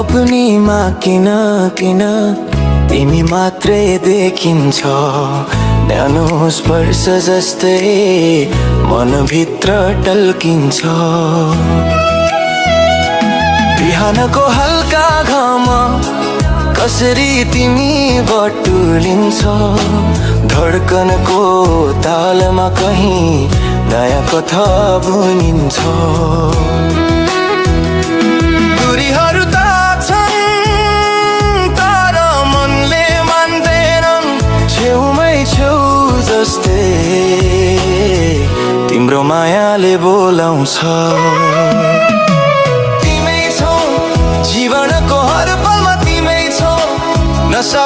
सपनीमा किन किन तिमी मात्रै देखिन्छौ। न्यानो स्पर्श जस्तै मनभित्र टल्किन्छ। बिहानको हल्का घाम कसरी तिमी बटुलिन्छौ। धड्कनको तालमा कहीं नयाँ कथा बुनिन्छ। दूरीहरू त छन् तर मनले मान्दैनन्। छेउमै छेउ जस्तै तिम्रो मायाले बोलाउँछ। तिमै छौ जीवनको हर पलमा, तिमै छौ नशा